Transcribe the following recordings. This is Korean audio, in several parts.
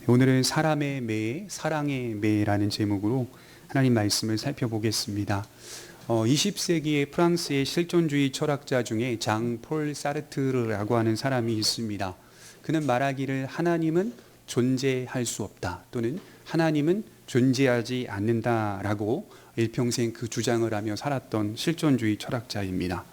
오늘은 사람의 매, 사랑의 매라는 제목으로 하나님 말씀을 살펴보겠습니다. 20세기의 프랑스의 실존주의 철학자 중에 장 폴 사르트르라고 하는 사람이 있습니다. 그는 말하기를 하나님은 존재할 수 없다 또는 하나님은 존재하지 않는다라고 일평생 그 주장을 하며 살았던 실존주의 철학자입니다.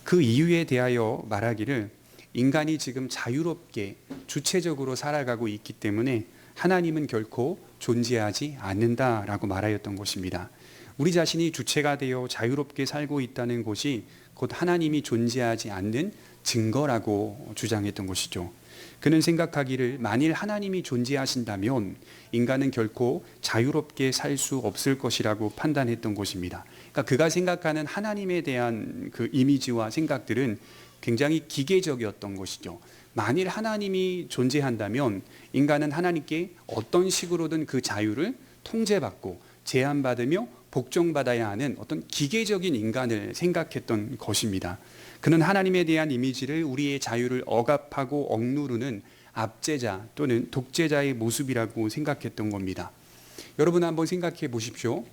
그 이유에 대하여 말하기를 인간이 지금 자유롭게 주체적으로 살아가고 있기 때문에 하나님은 결코 존재하지 않는다라고 말하였던 것입니다. 우리 자신이 주체가 되어 자유롭게 살고 있다는 것이 곧 하나님이 존재하지 않는 증거라고 주장했던 것이죠. 그는 생각하기를 만일 하나님이 존재하신다면 인간은 결코 자유롭게 살 수 없을 것이라고 판단했던 것입니다. 그러니까 그가 생각하는 하나님에 대한 그 이미지와 생각들은 굉장히 기계적이었던 것이죠. 만일 하나님이 존재한다면 인간은 하나님께 어떤 식으로든 그 자유를 통제받고 제한받으며 복종받아야 하는 어떤 기계적인 인간을 생각했던 것입니다. 그는 하나님에 대한 이미지를 우리의 자유를 억압하고 억누르는 압제자 또는 독재자의 모습이라고 생각했던 겁니다. 여러분 한번 생각해 보십시오.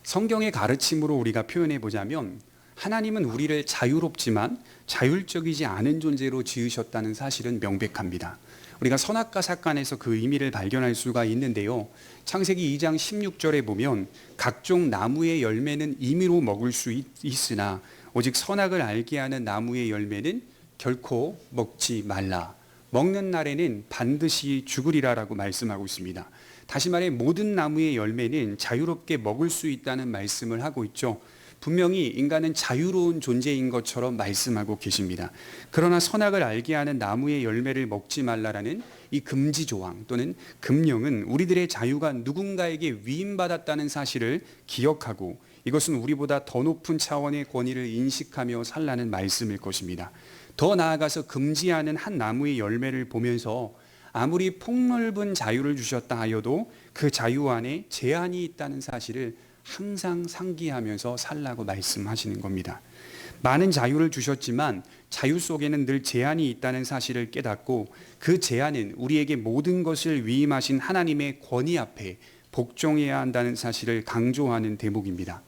성경의 가르침으로 우리가 표현해 보자면 하나님은 우리를 자유롭지만 자율적이지 않은 존재로 지으셨다는 사실은 명백합니다. 우리가 선악과 삭간에서 그 의미를 발견할 수가 있는데요. 창세기 2장 16절에 보면 각종 나무의 열매는 임의로 먹을 수 있으나 오직 선악을 알게 하는 나무의 열매는 결코 먹지 말라. 먹는 날에는 반드시 죽으리라라고 말씀하고 있습니다. 다시 말해 모든 나무의 열매는 자유롭게 먹을 수 있다는 말씀을 하고 있죠. 분명히 인간은 자유로운 존재인 것처럼 말씀하고 계십니다. 그러나 선악을 알게 하는 나무의 열매를 먹지 말라라는 이 금지 조항 또는 금령은 우리들의 자유가 누군가에게 위임받았다는 사실을 기억하고 이것은 우리보다 더 높은 차원의 권위를 인식하며 살라는 말씀일 것입니다. 더 나아가서 금지하는 한 나무의 열매를 보면서 아무리 폭넓은 자유를 주셨다 하여도 그 자유 안에 제한이 있다는 사실을 항상 상기하면서 살라고 말씀하시는 겁니다. 많은 자유를 주셨지만 자유 속에는 늘 제한이 있다는 사실을 깨닫고 그 제한은 우리에게 모든 것을 위임하신 하나님의 권위 앞에 복종해야 한다는 사실을 강조하는 대목입니다.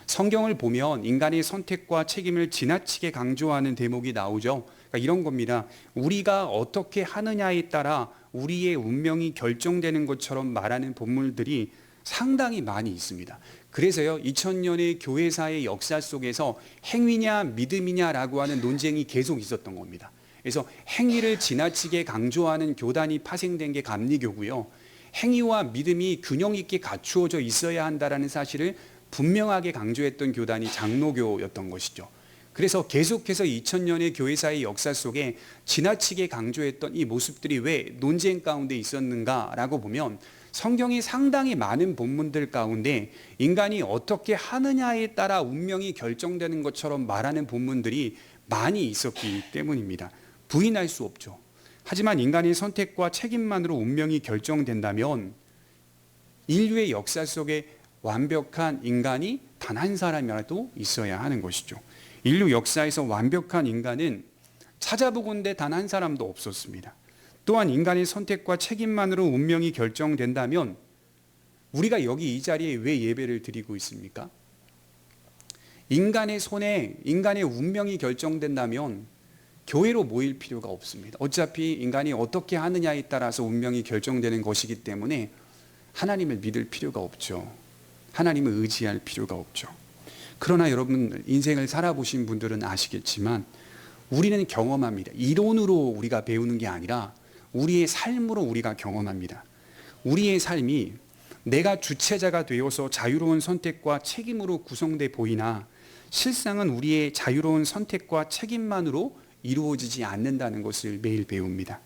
성경을 보면 인간의 선택과 책임을 지나치게 강조하는 대목이 나오죠. 그러니까 이런 겁니다. 우리가 어떻게 하느냐에 따라 우리의 운명이 결정되는 것처럼 말하는 본문들이 상당히 많이 있습니다. 그래서요 2000년의 교회사의 역사 속에서 행위냐 믿음이냐라고 하는 논쟁이 계속 있었던 겁니다. 그래서 행위를 지나치게 강조하는 교단이 파생된 게 감리교고요. 행위와 믿음이 균형 있게 갖추어져 있어야 한다라는 사실을 분명하게 강조했던 교단이 장로교였던 것이죠. 그래서 계속해서 2000년의 교회사의 역사 속에 지나치게 강조했던 이 모습들이 왜 논쟁 가운데 있었는가라고 보면 성경이 상당히 많은 본문들 가운데 인간이 어떻게 하느냐에 따라 운명이 결정되는 것처럼 말하는 본문들이 많이 있었기 때문입니다. 부인할 수 없죠. 하지만 인간의 선택과 책임만으로 운명이 결정된다면 인류의 역사 속에 완벽한 인간이 단 한 사람이라도 있어야 하는 것이죠. 인류 역사에서 완벽한 인간은 찾아보건대 단 한 사람도 없었습니다. 또한 인간의 선택과 책임만으로 운명이 결정된다면 우리가 여기 이 자리에 왜 예배를 드리고 있습니까? 인간의 손에 인간의 운명이 결정된다면 교회로 모일 필요가 없습니다. 어차피 인간이 어떻게 하느냐에 따라서 운명이 결정되는 것이기 때문에 하나님을 믿을 필요가 없죠. 하나님을 의지할 필요가 없죠. 그러나 여러분 인생을 살아보신 분들은 아시겠지만 우리는 경험합니다. 이론으로 우리가 배우는 게 아니라 우리의 삶으로 우리가 경험합니다. 우리의 삶이 내가 주체자가 되어서 자유로운 선택과 책임으로 구성돼 보이나 실상은 우리의 자유로운 선택과 책임만으로 이루어지지 않는다는 것을 매일 배웁니다.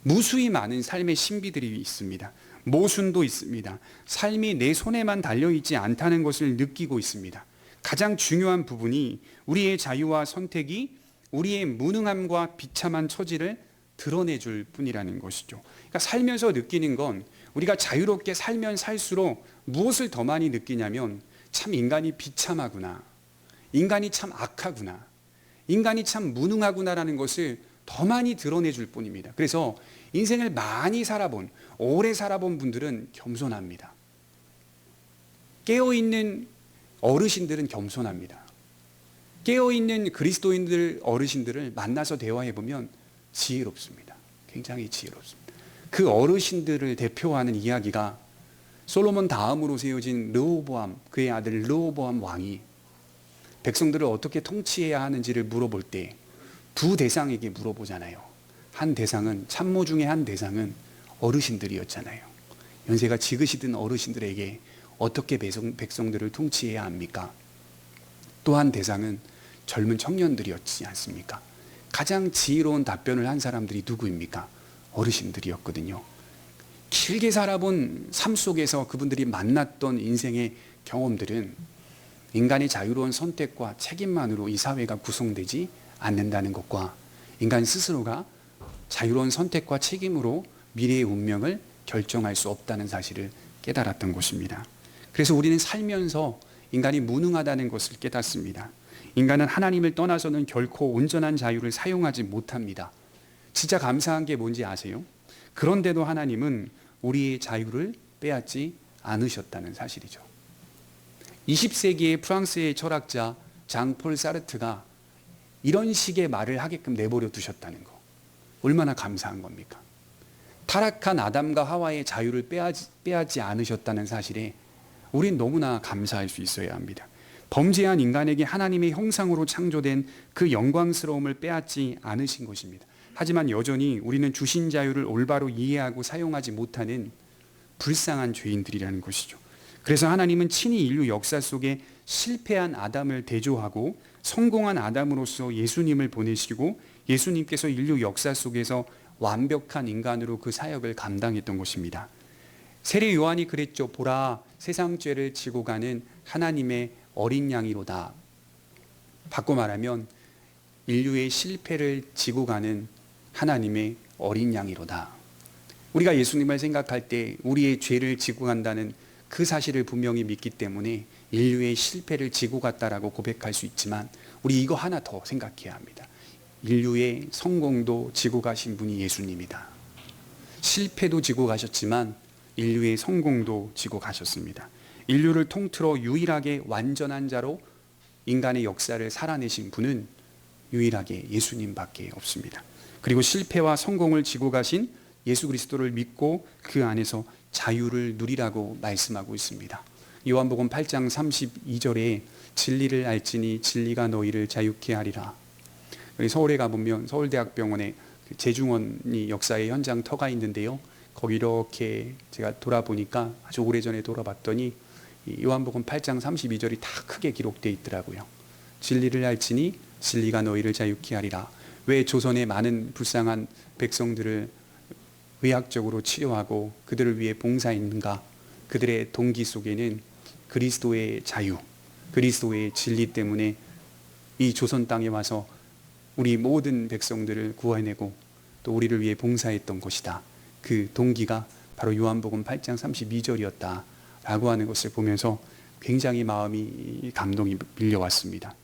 무수히 많은 삶의 신비들이 있습니다. 모순도 있습니다. 삶이 내 손에만 달려있지 않다는 것을 느끼고 있습니다. 가장 중요한 부분이 우리의 자유와 선택이 우리의 무능함과 비참한 처지를 드러내줄 뿐이라는 것이죠. 그러니까 살면서 느끼는 건 우리가 자유롭게 살면 살수록 무엇을 더 많이 느끼냐면 참 인간이 비참하구나. 인간이 참 악하구나. 인간이 참 무능하구나라는 것을 더 많이 드러내줄 뿐입니다. 그래서 인생을 많이 살아본, 오래 살아본 분들은 겸손합니다. 깨어있는 어르신들은 겸손합니다. 깨어있는 그리스도인들 어르신들을 만나서 대화해보면 지혜롭습니다. 굉장히 지혜롭습니다. 그 어르신들을 대표하는 이야기가 솔로몬 다음으로 세워진 르호보암, 그의 아들 르호보암 왕이 백성들을 어떻게 통치해야 하는지를 물어볼 때 두 대상에게 물어보잖아요. 한 대상은, 참모 중에 한 대상은 어르신들이었잖아요. 연세가 지긋이든 어르신들에게 어떻게 백성들을 통치해야 합니까? 또 한 대상은 젊은 청년들이었지 않습니까? 가장 지혜로운 답변을 한 사람들이 누구입니까? 어르신들이었거든요. 길게 살아본 삶 속에서 그분들이 만났던 인생의 경험들은 인간의 자유로운 선택과 책임만으로 이 사회가 구성되지 않는다는 것과 인간 스스로가 자유로운 선택과 책임으로 미래의 운명을 결정할 수 없다는 사실을 깨달았던 것입니다. 그래서 우리는 살면서 인간이 무능하다는 것을 깨닫습니다. 인간은 하나님을 떠나서는 결코 온전한 자유를 사용하지 못합니다. 진짜 감사한 게 뭔지 아세요? 그런데도 하나님은 우리의 자유를 빼앗지 않으셨다는 사실이죠. 20세기의 프랑스의 철학자 장폴 사르트가 이런 식의 말을 하게끔 내버려 두셨다는 거, 얼마나 감사한 겁니까? 타락한 아담과 하와의 자유를 빼앗지 않으셨다는 사실에 우린 너무나 감사할 수 있어야 합니다. 범죄한 인간에게 하나님의 형상으로 창조된 그 영광스러움을 빼앗지 않으신 것입니다. 하지만 여전히 우리는 주신 자유를 올바로 이해하고 사용하지 못하는 불쌍한 죄인들이라는 것이죠. 그래서 하나님은 친히 인류 역사 속에 실패한 아담을 대조하고 성공한 아담으로서 예수님을 보내시고 예수님께서 인류 역사 속에서 완벽한 인간으로 그 사역을 감당했던 것입니다. 세례 요한이 그랬죠. 보라, 세상 죄를 지고 가는 하나님의 어린 양이로다. 바꿔 말하면 인류의 실패를 지고 가는 하나님의 어린 양이로다. 우리가 예수님을 생각할 때 우리의 죄를 지고 간다는 그 사실을 분명히 믿기 때문에 인류의 실패를 지고 갔다라고 고백할 수 있지만 우리 이거 하나 더 생각해야 합니다. 인류의 성공도 지고 가신 분이 예수님이다. 실패도 지고 가셨지만 인류의 성공도 지고 가셨습니다. 인류를 통틀어 유일하게 완전한 자로 인간의 역사를 살아내신 분은 유일하게 예수님밖에 없습니다. 그리고 실패와 성공을 지고 가신 예수 그리스도를 믿고 그 안에서 자유를 누리라고 말씀하고 있습니다. 요한복음 8장 32절에 진리를 알지니 진리가 너희를 자유케 하리라. 서울에 가보면 서울대학병원에 재중원이 역사의 현장 터가 있는데요. 거기 이렇게 제가 돌아보니까 아주 오래전에 돌아봤더니 요한복음 8장 32절이 다 크게 기록되어 있더라고요. 진리를 알지니 진리가 너희를 자유케 하리라. 왜 조선의 많은 불쌍한 백성들을 의학적으로 치료하고 그들을 위해 봉사했는가? 그들의 동기 속에는 그리스도의 자유, 그리스도의 진리 때문에 이 조선 땅에 와서 우리 모든 백성들을 구해내고 또 우리를 위해 봉사했던 것이다. 그 동기가 바로 요한복음 8장 32절이었다 라고 하는 것을 보면서 굉장히 마음이 감동이 밀려왔습니다.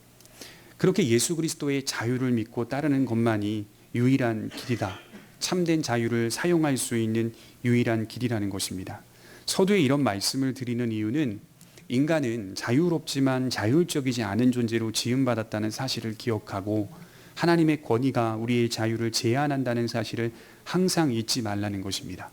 그렇게 예수 그리스도의 자유를 믿고 따르는 것만이 유일한 길이다. 참된 자유를 사용할 수 있는 유일한 길이라는 것입니다. 서두에 이런 말씀을 드리는 이유는 인간은 자유롭지만 자율적이지 않은 존재로 지음받았다는 사실을 기억하고 하나님의 권위가 우리의 자유를 제한한다는 사실을 항상 잊지 말라는 것입니다.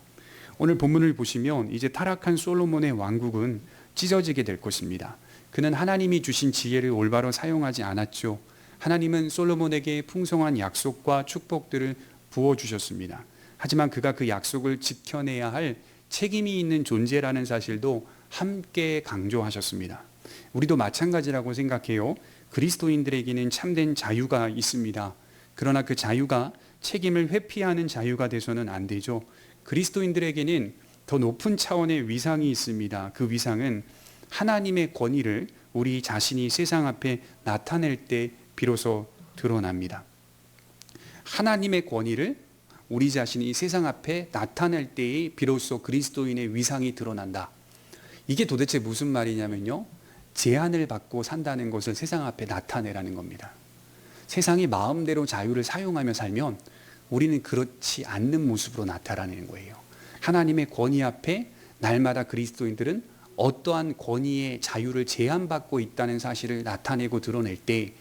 오늘 본문을 보시면 이제 타락한 솔로몬의 왕국은 찢어지게 될 것입니다. 그는 하나님이 주신 지혜를 올바로 사용하지 않았죠. 하나님은 솔로몬에게 풍성한 약속과 축복들을 부어주셨습니다. 하지만 그가 그 약속을 지켜내야 할 책임이 있는 존재라는 사실도 함께 강조하셨습니다. 우리도 마찬가지라고 생각해요. 그리스도인들에게는 참된 자유가 있습니다. 그러나 그 자유가 책임을 회피하는 자유가 돼서는 안 되죠. 그리스도인들에게는 더 높은 차원의 위상이 있습니다. 그 위상은 하나님의 권위를 우리 자신이 세상 앞에 나타낼 때 비로소 드러납니다. 하나님의 권위를 우리 자신이 세상 앞에 나타낼 때에 비로소 그리스도인의 위상이 드러난다. 이게 도대체 무슨 말이냐면요, 제한을 받고 산다는 것을 세상 앞에 나타내라는 겁니다. 세상이 마음대로 자유를 사용하며 살면 우리는 그렇지 않는 모습으로 나타나는 거예요. 하나님의 권위 앞에 날마다 그리스도인들은 어떠한 권위의 자유를 제한받고 있다는 사실을 나타내고 드러낼 때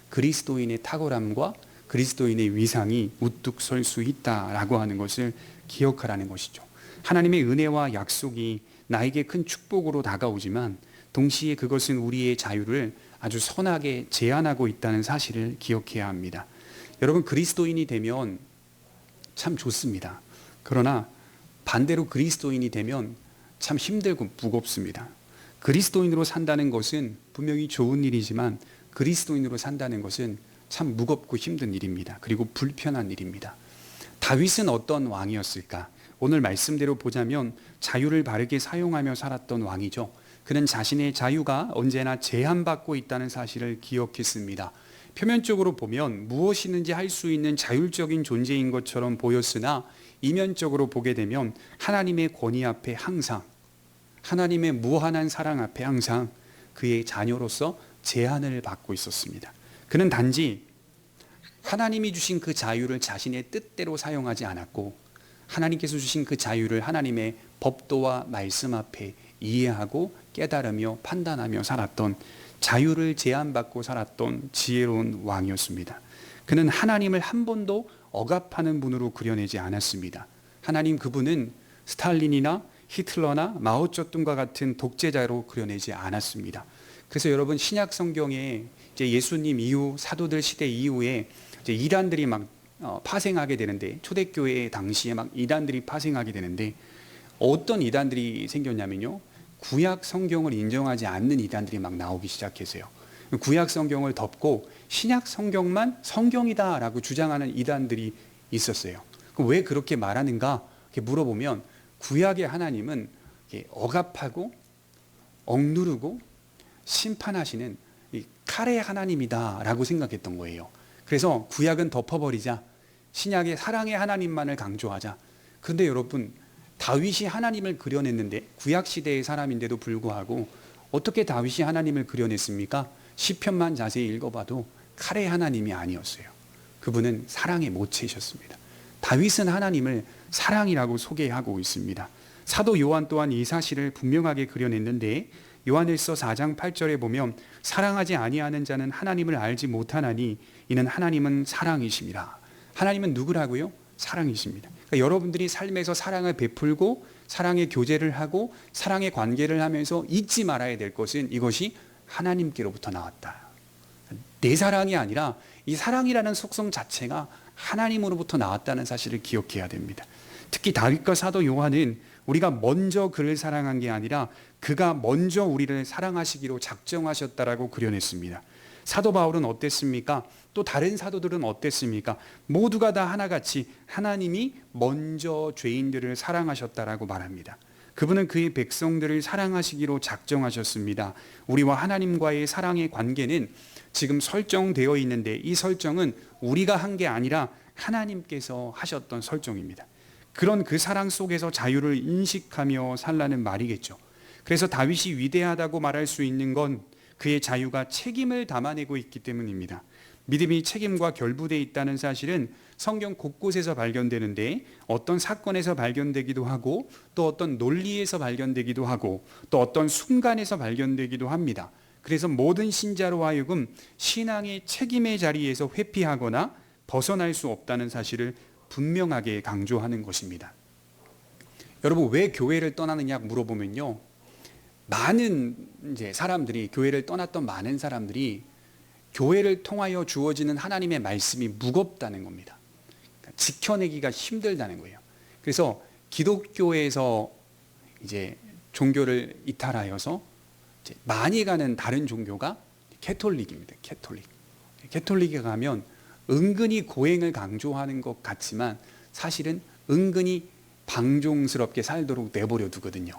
그리스도인의 탁월함과 그리스도인의 위상이 우뚝 설 수 있다라고 하는 것을 기억하라는 것이죠. 하나님의 은혜와 약속이 나에게 큰 축복으로 다가오지만 동시에 그것은 우리의 자유를 아주 선하게 제한하고 있다는 사실을 기억해야 합니다. 여러분, 그리스도인이 되면 참 좋습니다. 그러나 반대로 그리스도인이 되면 참 힘들고 무겁습니다. 그리스도인으로 산다는 것은 분명히 좋은 일이지만 그리스도인으로 산다는 것은 참 무겁고 힘든 일입니다. 그리고 불편한 일입니다. 다윗은 어떤 왕이었을까? 오늘 말씀대로 보자면 자유를 바르게 사용하며 살았던 왕이죠. 그는 자신의 자유가 언제나 제한받고 있다는 사실을 기억했습니다. 표면적으로 보면 무엇이든지 할 수 있는 자율적인 존재인 것처럼 보였으나 이면적으로 보게 되면 하나님의 권위 앞에 항상, 하나님의 무한한 사랑 앞에 항상 그의 자녀로서 제한을 받고 있었습니다. 그는 단지 하나님이 주신 그 자유를 자신의 뜻대로 사용하지 않았고 하나님께서 주신 그 자유를 하나님의 법도와 말씀 앞에 이해하고 깨달으며 판단하며 살았던, 자유를 제한받고 살았던 지혜로운 왕이었습니다. 그는 하나님을 한 번도 억압하는 분으로 그려내지 않았습니다. 하나님 그분은 스탈린이나 히틀러나 마오쩌둥과 같은 독재자로 그려내지 않았습니다. 그래서 여러분, 신약 성경에 이제 예수님 이후 사도들 시대 이후에 이제 이단들이 막 파생하게 되는데, 초대교회 당시에 막 이단들이 파생하게 되는데 어떤 이단들이 생겼냐면요, 구약 성경을 인정하지 않는 이단들이 막 나오기 시작했어요. 구약 성경을 덮고 신약 성경만 성경이다라고 주장하는 이단들이 있었어요. 왜 그렇게 말하는가 이렇게 물어보면 구약의 하나님은 억압하고 억누르고 심판하시는 이 칼의 하나님이다라고 생각했던 거예요. 그래서 구약은 덮어버리자, 신약의 사랑의 하나님만을 강조하자. 그런데 여러분, 다윗이 하나님을 그려냈는데, 구약 시대의 사람인데도 불구하고 어떻게 다윗이 하나님을 그려냈습니까? 시편만 자세히 읽어봐도 칼의 하나님이 아니었어요. 그분은 사랑의 모체이셨습니다. 다윗은 하나님을 사랑이라고 소개하고 있습니다. 사도 요한 또한 이 사실을 분명하게 그려냈는데, 요한일서 4장 8절에 보면 사랑하지 아니하는 자는 하나님을 알지 못하나니 이는 하나님은 사랑이심이라. 하나님은 누구라고요? 사랑이십니다. 그러니까 여러분들이 삶에서 사랑을 베풀고 사랑의 교제를 하고 사랑의 관계를 하면서 잊지 말아야 될 것은 이것이 하나님께로부터 나왔다. 내 사랑이 아니라 이 사랑이라는 속성 자체가 하나님으로부터 나왔다는 사실을 기억해야 됩니다. 특히 다윗과 사도 요한은 우리가 먼저 그를 사랑한 게 아니라 그가 먼저 우리를 사랑하시기로 작정하셨다라고 그려냈습니다. 사도 바울은 어땠습니까? 또 다른 사도들은 어땠습니까? 모두가 다 하나같이 하나님이 먼저 죄인들을 사랑하셨다라고 말합니다. 그분은 그의 백성들을 사랑하시기로 작정하셨습니다. 우리와 하나님과의 사랑의 관계는 지금 설정되어 있는데, 이 설정은 우리가 한 게 아니라 하나님께서 하셨던 설정입니다. 그런 그 사랑 속에서 자유를 인식하며 살라는 말이겠죠. 그래서 다윗이 위대하다고 말할 수 있는 건 그의 자유가 책임을 담아내고 있기 때문입니다. 믿음이 책임과 결부되어 있다는 사실은 성경 곳곳에서 발견되는데, 어떤 사건에서 발견되기도 하고 또 어떤 논리에서 발견되기도 하고 또 어떤 순간에서 발견되기도 합니다. 그래서 모든 신자로 하여금 신앙의 책임의 자리에서 회피하거나 벗어날 수 없다는 사실을 분명하게 강조하는 것입니다. 여러분, 왜 교회를 떠나느냐 물어보면요, 많은 이제 사람들이, 교회를 떠났던 많은 사람들이 교회를 통하여 주어지는 하나님의 말씀이 무겁다는 겁니다. 그러니까 지켜내기가 힘들다는 거예요. 그래서 기독교에서 이제 종교를 이탈하여서 이제 많이 가는 다른 종교가 캐톨릭입니다. 캐톨릭에 가면 은근히 고행을 강조하는 것 같지만 사실은 은근히 방종스럽게 살도록 내버려 두거든요.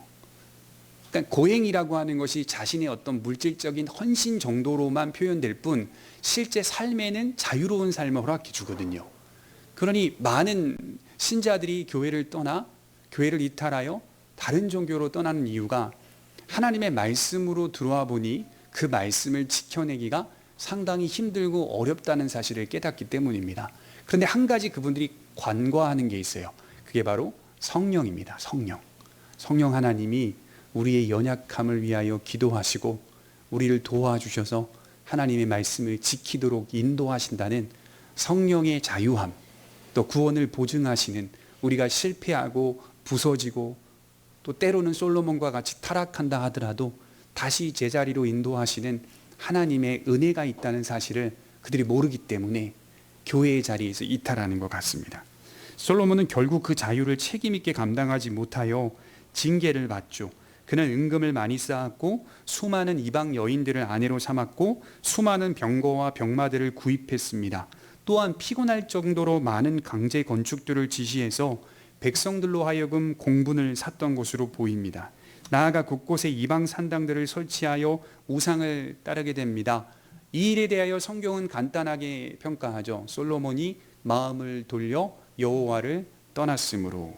그러니까 고행이라고 하는 것이 자신의 어떤 물질적인 헌신 정도로만 표현될 뿐 실제 삶에는 자유로운 삶을 허락해 주거든요. 그러니 많은 신자들이 교회를 떠나, 교회를 이탈하여 다른 종교로 떠나는 이유가 하나님의 말씀으로 들어와 보니 그 말씀을 지켜내기가 상당히 힘들고 어렵다는 사실을 깨닫기 때문입니다. 그런데 한 가지 그분들이 관과하는 게 있어요. 그게 바로 성령입니다. 성령 하나님이 우리의 연약함을 위하여 기도하시고 우리를 도와주셔서 하나님의 말씀을 지키도록 인도하신다는 성령의 자유함, 또 구원을 보증하시는, 우리가 실패하고 부서지고 또 때로는 솔로몬과 같이 타락한다 하더라도 다시 제자리로 인도하시는 하나님의 은혜가 있다는 사실을 그들이 모르기 때문에 교회의 자리에서 이탈하는 것 같습니다. 솔로몬은 결국 그 자유를 책임 있게 감당하지 못하여 징계를 받죠. 그는 은금을 많이 쌓았고 수많은 이방 여인들을 아내로 삼았고 수많은 병거와 병마들을 구입했습니다. 또한 피곤할 정도로 많은 강제 건축들을 지시해서 백성들로 하여금 공분을 샀던 것으로 보입니다. 나아가 곳곳에 이방 산당들을 설치하여 우상을 따르게 됩니다. 이 일에 대하여 성경은 간단하게 평가하죠. 솔로몬이 마음을 돌려 여호와를 떠났으므로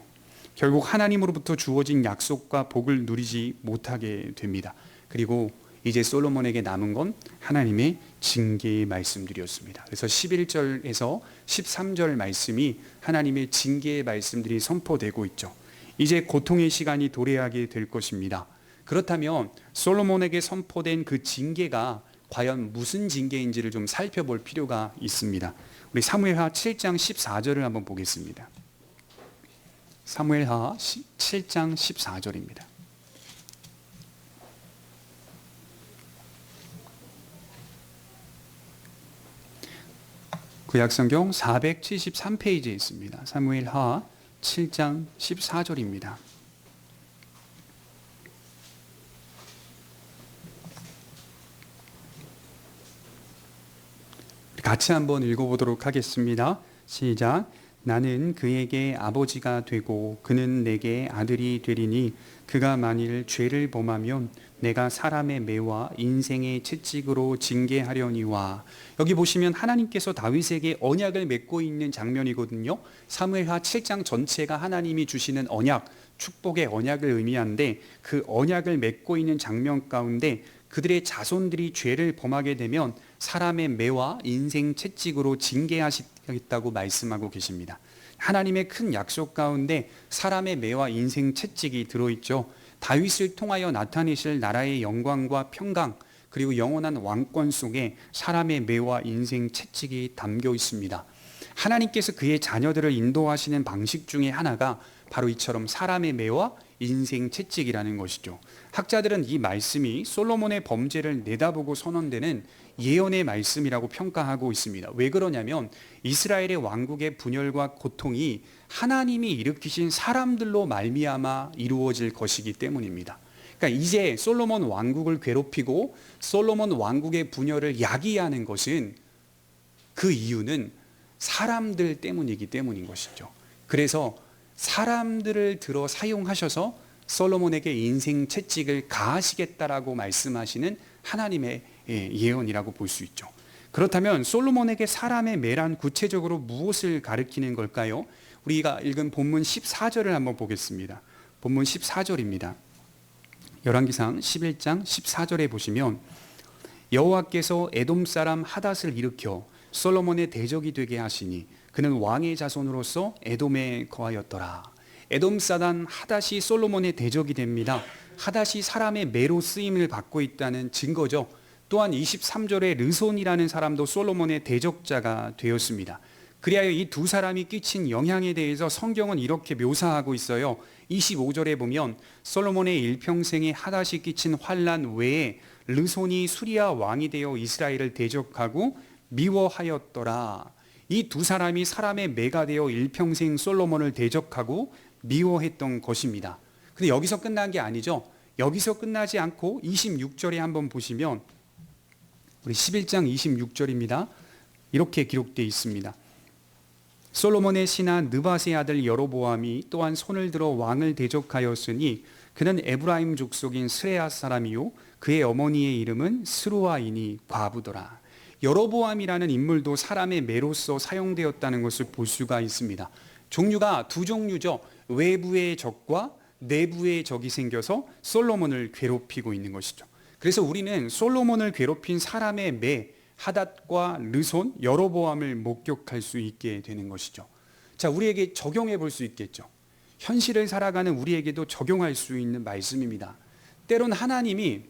결국 하나님으로부터 주어진 약속과 복을 누리지 못하게 됩니다. 그리고 이제 솔로몬에게 남은 건 하나님의 징계의 말씀들이었습니다. 그래서 11절에서 13절 말씀이 하나님의 징계의 말씀들이 선포되고 있죠. 이제 고통의 시간이 도래하게 될 것입니다. 그렇다면 솔로몬에게 선포된 그 징계가 과연 무슨 징계인지를 좀 살펴볼 필요가 있습니다. 우리 사무엘하 7장 14절을 한번 보겠습니다. 사무엘하 7장 14절입니다. 구약성경 473페이지에 있습니다. 사무엘하 7장 14절입니다. 같이 한번 읽어보도록 하겠습니다. 시작. 나는 그에게 아버지가 되고 그는 내게 아들이 되리니 그가 만일 죄를 범하면 내가 사람의 매와 인생의 채찍으로 징계하려니와. 여기 보시면 하나님께서 다윗에게 언약을 맺고 있는 장면이거든요. 사무엘하 7장 전체가 하나님이 주시는 언약, 축복의 언약을 의미하는데 그 언약을 맺고 있는 장면 가운데 그들의 자손들이 죄를 범하게 되면 사람의 매와 인생 채찍으로 징계하시겠다고 말씀하고 계십니다. 하나님의 큰 약속 가운데 사람의 매와 인생 채찍이 들어있죠. 다윗을 통하여 나타내실 나라의 영광과 평강 그리고 영원한 왕권 속에 사람의 매와 인생 채찍이 담겨 있습니다. 하나님께서 그의 자녀들을 인도하시는 방식 중에 하나가 바로 이처럼 사람의 매와 인생 채찍이라는 것이죠. 학자들은 이 말씀이 솔로몬의 범죄를 내다보고 선언되는 예언의 말씀이라고 평가하고 있습니다. 왜 그러냐면 이스라엘의 왕국의 분열과 고통이 하나님이 일으키신 사람들로 말미암아 이루어질 것이기 때문입니다. 그러니까 이제 솔로몬 왕국을 괴롭히고 솔로몬 왕국의 분열을 야기하는 것은 그 이유는 사람들 때문이기 때문인 것이죠. 그래서 사람들을 들어 사용하셔서 솔로몬에게 인생 채찍을 가하시겠다라고 말씀하시는 하나님의 예언이라고 볼 수 있죠. 그렇다면 솔로몬에게 사람의 매란 구체적으로 무엇을 가리키는 걸까요? 우리가 읽은 본문 14절을 한번 보겠습니다. 본문 14절입니다. 열왕기상 11장 14절에 보시면 여호와께서 에돔 사람 하닷을 일으켜 솔로몬의 대적이 되게 하시니 그는 왕의 자손으로서 에돔에 거하였더라. 에돔 사단 하닷이 솔로몬의 대적이 됩니다. 하닷이 사람의 매로 쓰임을 받고 있다는 증거죠. 또한 23절에 르손이라는 사람도 솔로몬의 대적자가 되었습니다. 그리하여 이 두 사람이 끼친 영향에 대해서 성경은 이렇게 묘사하고 있어요. 25절에 보면 솔로몬의 일평생에 하닷이 끼친 환난 외에 르손이 수리아 왕이 되어 이스라엘을 대적하고 미워하였더라. 이 두 사람이 사람의 매가 되어 일평생 솔로몬을 대적하고 미워했던 것입니다. 근데 여기서 끝난 게 아니죠. 여기서 끝나지 않고 26절에 한번 보시면 우리 11장 26절입니다. 이렇게 기록되어 있습니다. 솔로몬의 신하 느밧의 아들 여로보암이 또한 손을 들어 왕을 대적하였으니 그는 에브라임 족속인 스레아 사람이요 그의 어머니의 이름은 스루아이니 과부더라. 여로보암이라는 인물도 사람의 매로서 사용되었다는 것을 볼 수가 있습니다. 종류가 두 종류죠. 외부의 적과 내부의 적이 생겨서 솔로몬을 괴롭히고 있는 것이죠. 그래서 우리는 솔로몬을 괴롭힌 사람의 매 하닷과 르손, 여로보암을 목격할 수 있게 되는 것이죠. 자, 우리에게 적용해 볼 수 있겠죠. 현실을 살아가는 우리에게도 적용할 수 있는 말씀입니다. 때론 하나님이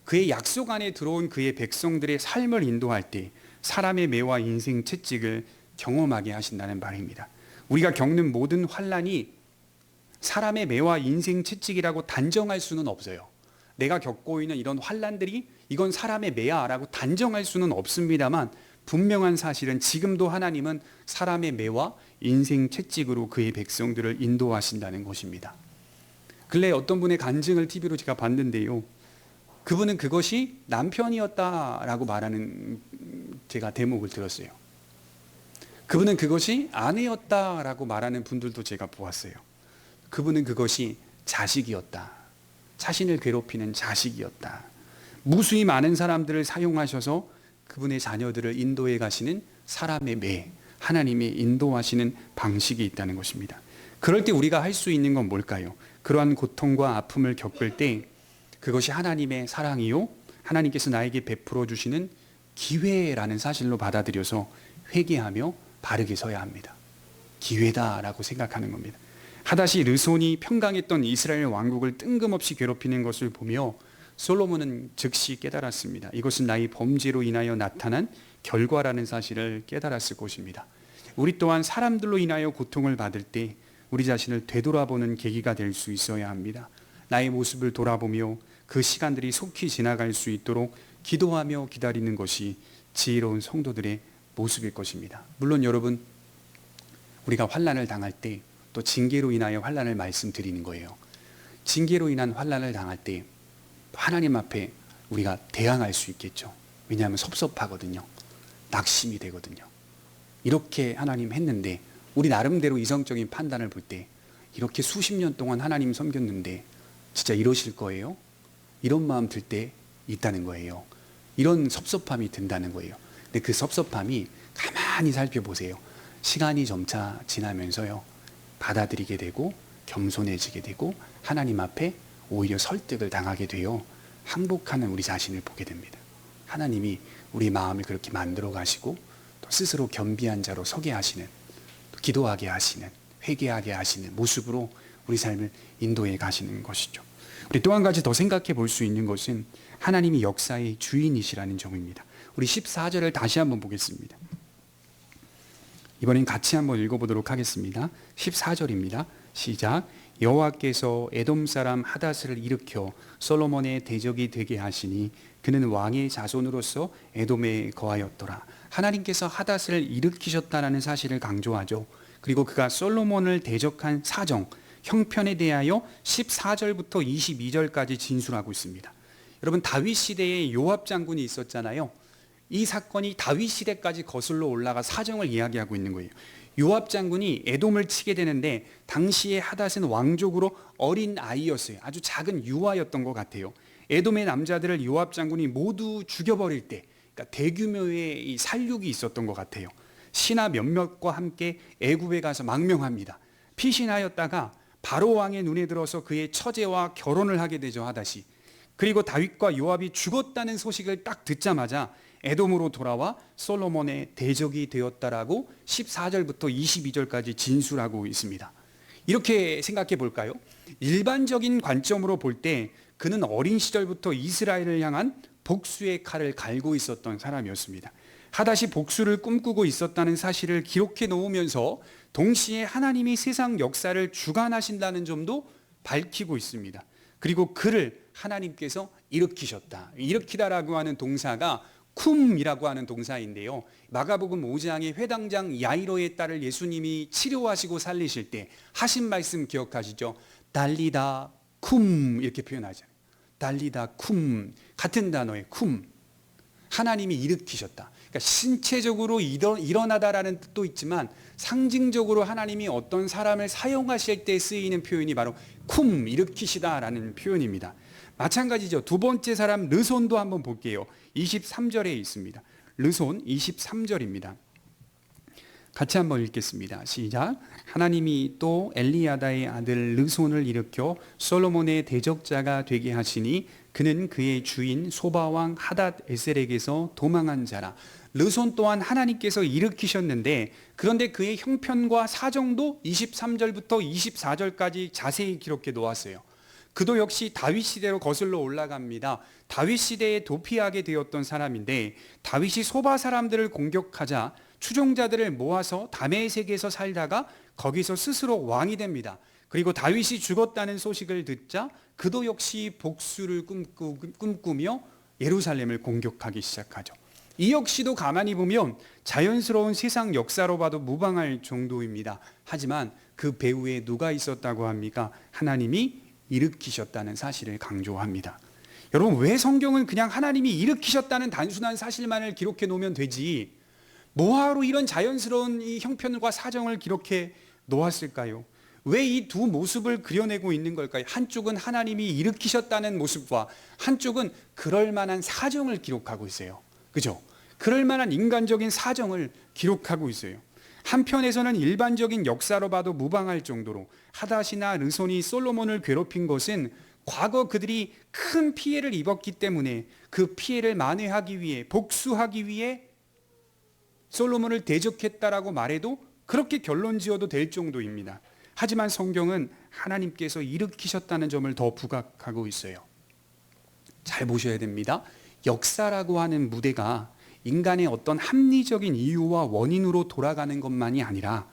그의 약속 안에 들어온 그의 백성들의 삶을 인도할 때 사람의 매와 인생 채찍을 경험하게 하신다는 말입니다. 우리가 겪는 모든 환난이 사람의 매와 인생 채찍이라고 단정할 수는 없어요. 내가 겪고 있는 이런 환난들이 이건 사람의 매야라고 단정할 수는 없습니다만, 분명한 사실은 지금도 하나님은 사람의 매와 인생 채찍으로 그의 백성들을 인도하신다는 것입니다. 근래 어떤 분의 간증을 TV로 제가 봤는데요, 그분은 그것이 남편이었다라고 말하는 제가 대목을 들었어요. 그분은 그것이 아내였다라고 말하는 분들도 제가 보았어요. 그분은 그것이 자식이었다, 자신을 괴롭히는 자식이었다, 무수히 많은 사람들을 사용하셔서 그분의 자녀들을 인도해 가시는 사람의 매, 하나님의 인도하시는 방식이 있다는 것입니다. 그럴 때 우리가 할 수 있는 건 뭘까요? 그러한 고통과 아픔을 겪을 때 그것이 하나님의 사랑이요, 하나님께서 나에게 베풀어 주시는 기회라는 사실로 받아들여서 회개하며 바르게 서야 합니다. 기회다라고 생각하는 겁니다. 하닷이 르손이 평강했던 이스라엘 왕국을 뜬금없이 괴롭히는 것을 보며 솔로몬은 즉시 깨달았습니다. 이것은 나의 범죄로 인하여 나타난 결과라는 사실을 깨달았을 것입니다. 우리 또한 사람들로 인하여 고통을 받을 때 우리 자신을 되돌아보는 계기가 될 수 있어야 합니다. 나의 모습을 돌아보며 그 시간들이 속히 지나갈 수 있도록 기도하며 기다리는 것이 지혜로운 성도들의 모습일 것입니다. 물론 여러분, 우리가 환난을 당할 때 또 징계로 인하여 환난을 말씀드리는 거예요. 징계로 인한 환난을 당할 때 하나님 앞에 우리가 대항할 수 있겠죠. 왜냐하면 섭섭하거든요. 낙심이 되거든요. 이렇게 하나님 했는데, 우리 나름대로 이성적인 판단을 볼 때 이렇게 수십 년 동안 하나님 섬겼는데 진짜 이러실 거예요? 이런 마음 들 때 있다는 거예요. 이런 섭섭함이 든다는 거예요. 근데 그 섭섭함이 가만히 살펴보세요. 시간이 점차 지나면서요, 받아들이게 되고 겸손해지게 되고 하나님 앞에 오히려 설득을 당하게 되어 항복하는 우리 자신을 보게 됩니다. 하나님이 우리 마음을 그렇게 만들어 가시고 또 스스로 겸비한 자로 서게 하시는, 또 기도하게 하시는, 회개하게 하시는 모습으로 우리 삶을 인도해 가시는 것이죠. 우리 또 한 가지 더 생각해 볼 수 있는 것은 하나님이 역사의 주인이시라는 점입니다. 우리 14절을 다시 한번 보겠습니다. 이번엔 같이 한번 읽어보도록 하겠습니다. 14절입니다. 시작. 여호와께서 에돔 사람 하닷을 일으켜 솔로몬의 대적이 되게 하시니 그는 왕의 자손으로서 에돔에 거하였더라. 하나님께서 하닷을 일으키셨다는 사실을 강조하죠. 그리고 그가 솔로몬을 대적한 사정, 형편에 대하여 14절부터 22절까지 진술하고 있습니다. 여러분, 다윗 시대에 요압 장군이 있었잖아요. 이 사건이 다윗 시대까지 거슬러 올라가 사정을 이야기하고 있는 거예요. 요압 장군이 에돔을 치게 되는데 당시에 하닷은 왕족으로 어린 아이였어요. 아주 작은 유아였던 것 같아요. 에돔의 남자들을 요압 장군이 모두 죽여버릴 때, 그러니까 대규모의 이 살육이 있었던 것 같아요. 신하 몇몇과 함께 애굽에 가서 망명합니다. 피신하였다가 바로 왕의 눈에 들어서 그의 처제와 결혼을 하게 되죠, 하닷이. 그리고 다윗과 요압이 죽었다는 소식을 딱 듣자마자 에돔으로 돌아와 솔로몬의 대적이 되었다라고 14절부터 22절까지 진술하고 있습니다. 이렇게 생각해 볼까요? 일반적인 관점으로 볼 때 그는 어린 시절부터 이스라엘을 향한 복수의 칼을 갈고 있었던 사람이었습니다. 하닷이 복수를 꿈꾸고 있었다는 사실을 기록해 놓으면서 동시에 하나님이 세상 역사를 주관하신다는 점도 밝히고 있습니다. 그리고 그를 하나님께서 일으키셨다. 일으키다라고 하는 동사가 쿰이라고 하는 동사인데요, 마가복음 5장의 회당장 야이로의 딸을 예수님이 치료하시고 살리실 때 하신 말씀 기억하시죠? 달리다 쿰 이렇게 표현하잖아요. 달리다 쿰, 같은 단어의 쿰. 하나님이 일으키셨다. 그러니까 신체적으로 일어나다라는 뜻도 있지만 상징적으로 하나님이 어떤 사람을 사용하실 때 쓰이는 표현이 바로 쿰, 일으키시다라는 표현입니다. 마찬가지죠. 두 번째 사람 르손도 한번 볼게요. 23절에 있습니다. 르손 23절입니다. 같이 한번 읽겠습니다. 시작. 하나님이 또 엘리야다의 아들 르손을 일으켜 솔로몬의 대적자가 되게 하시니 그는 그의 주인 소바왕 하닷 에셀에게서 도망한 자라. 르손 또한 하나님께서 일으키셨는데, 그런데 그의 형편과 사정도 23절부터 24절까지 자세히 기록해 놓았어요. 그도 역시 다윗 시대로 거슬러 올라갑니다. 다윗 시대에 도피하게 되었던 사람인데, 다윗이 소바 사람들을 공격하자 추종자들을 모아서 다메섹에서 살다가 거기서 스스로 왕이 됩니다. 그리고 다윗이 죽었다는 소식을 듣자 그도 역시 복수를 꿈꾸며 예루살렘을 공격하기 시작하죠. 이 역시도 가만히 보면 자연스러운 세상 역사로 봐도 무방할 정도입니다. 하지만 그 배후에 누가 있었다고 합니까? 하나님이 일으키셨다는 사실을 강조합니다. 여러분, 왜 성경은 그냥 하나님이 일으키셨다는 단순한 사실만을 기록해 놓으면 되지 뭐하러 이런 자연스러운 이 형편과 사정을 기록해 놓았을까요? 왜 이 두 모습을 그려내고 있는 걸까요? 한쪽은 하나님이 일으키셨다는 모습과 한쪽은 그럴 만한 사정을 기록하고 있어요. 그죠? 그럴 만한 인간적인 사정을 기록하고 있어요. 한편에서는 일반적인 역사로 봐도 무방할 정도로 하닷이나 르손이 솔로몬을 괴롭힌 것은 과거 그들이 큰 피해를 입었기 때문에 그 피해를 만회하기 위해, 복수하기 위해 솔로몬을 대적했다라고 말해도 그렇게 결론 지어도 될 정도입니다. 하지만 성경은 하나님께서 일으키셨다는 점을 더 부각하고 있어요. 잘 보셔야 됩니다. 역사라고 하는 무대가 인간의 어떤 합리적인 이유와 원인으로 돌아가는 것만이 아니라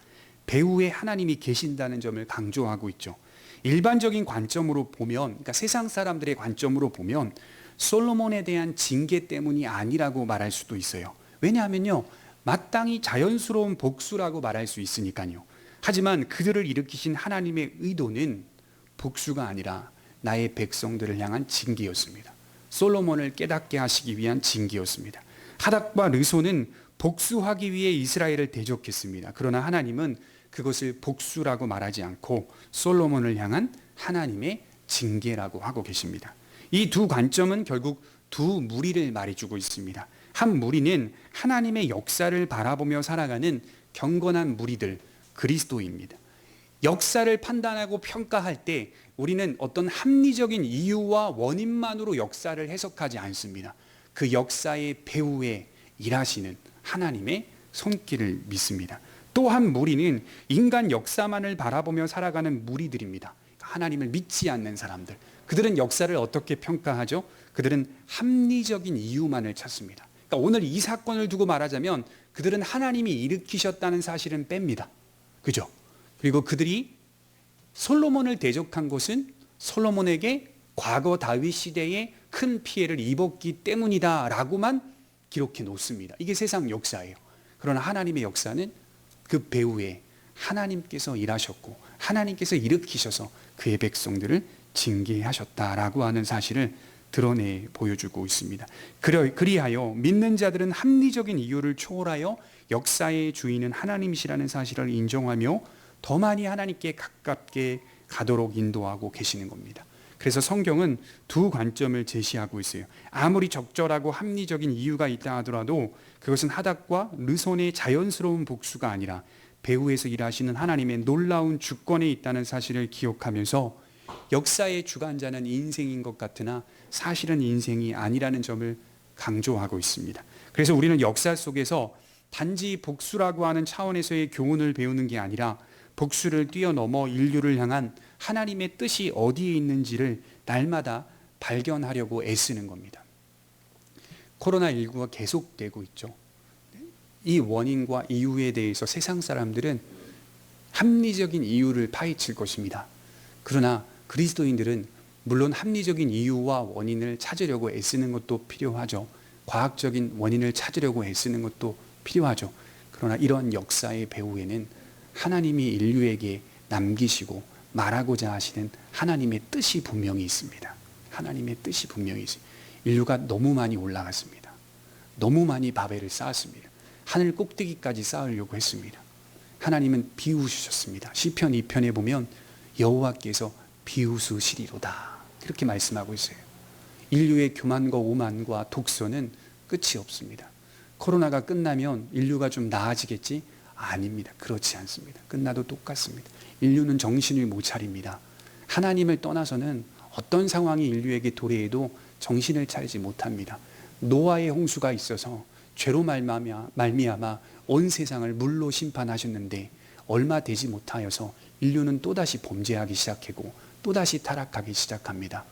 배후에 하나님이 계신다는 점을 강조하고 있죠. 일반적인 관점으로 보면, 그러니까 세상 사람들의 관점으로 보면 솔로몬에 대한 징계 때문이 아니라고 말할 수도 있어요. 왜냐하면요, 마땅히 자연스러운 복수라고 말할 수 있으니까요. 하지만 그들을 일으키신 하나님의 의도는 복수가 아니라 나의 백성들을 향한 징계였습니다. 솔로몬을 깨닫게 하시기 위한 징계였습니다. 하닷과 르손은 복수하기 위해 이스라엘을 대적했습니다. 그러나 하나님은 그것을 복수라고 말하지 않고 솔로몬을 향한 하나님의 징계라고 하고 계십니다. 이 두 관점은 결국 두 무리를 말해주고 있습니다. 한 무리는 하나님의 역사를 바라보며 살아가는 경건한 무리들, 그리스도입니다. 역사를 판단하고 평가할 때 우리는 어떤 합리적인 이유와 원인만으로 역사를 해석하지 않습니다. 그 역사의 배후에 일하시는 하나님의 손길을 믿습니다. 또 한 무리는 인간 역사만을 바라보며 살아가는 무리들입니다. 하나님을 믿지 않는 사람들. 그들은 역사를 어떻게 평가하죠? 그들은 합리적인 이유만을 찾습니다. 그러니까 오늘 이 사건을 두고 말하자면 그들은 하나님이 일으키셨다는 사실은 뺍니다. 그죠? 그리고 그들이 솔로몬을 대적한 것은 솔로몬에게 과거 다윗 시대에 큰 피해를 입었기 때문이다라고만 기록해 놓습니다. 이게 세상 역사예요. 그러나 하나님의 역사는 그 배후에 하나님께서 일하셨고 하나님께서 일으키셔서 그의 백성들을 징계하셨다라고 하는 사실을 드러내 보여주고 있습니다. 그리하여 믿는 자들은 합리적인 이유를 초월하여 역사의 주인은 하나님이시라는 사실을 인정하며 더 많이 하나님께 가깝게 가도록 인도하고 계시는 겁니다. 그래서 성경은 두 관점을 제시하고 있어요. 아무리 적절하고 합리적인 이유가 있다 하더라도 그것은 하닷과 르손의 자연스러운 복수가 아니라 배후에서 일하시는 하나님의 놀라운 주권에 있다는 사실을 기억하면서 역사의 주관자는 인생인 것 같으나 사실은 인생이 아니라는 점을 강조하고 있습니다. 그래서 우리는 역사 속에서 단지 복수라고 하는 차원에서의 교훈을 배우는 게 아니라 복수를 뛰어넘어 인류를 향한 하나님의 뜻이 어디에 있는지를 날마다 발견하려고 애쓰는 겁니다. 코로나19가 계속되고 있죠. 이 원인과 이유에 대해서 세상 사람들은 합리적인 이유를 파헤칠 것입니다. 그러나 그리스도인들은 물론 합리적인 이유와 원인을 찾으려고 애쓰는 것도 필요하죠. 과학적인 원인을 찾으려고 애쓰는 것도 필요하죠. 그러나 이런 역사의 배후에는 하나님이 인류에게 남기시고 말하고자 하시는 하나님의 뜻이 분명히 있습니다. 하나님의 뜻이 분명히 있습니다. 인류가 너무 많이 올라갔습니다. 너무 많이 바벨을 쌓았습니다. 하늘 꼭대기까지 쌓으려고 했습니다. 하나님은 비우셨습니다. 시편 2편에 보면 여호와께서 비우시리로다 그렇게 말씀하고 있어요. 인류의 교만과 오만과 독선은 끝이 없습니다. 코로나가 끝나면 인류가 좀 나아지겠지? 아닙니다. 그렇지 않습니다. 끝나도 똑같습니다. 인류는 정신을 못 차립니다. 하나님을 떠나서는 어떤 상황이 인류에게 도래해도 정신을 차리지 못합니다. 노아의 홍수가 있어서 죄로 말미암아 온 세상을 물로 심판하셨는데 얼마 되지 못하여서 인류는 또다시 범죄하기 시작하고 또다시 타락하기 시작합니다.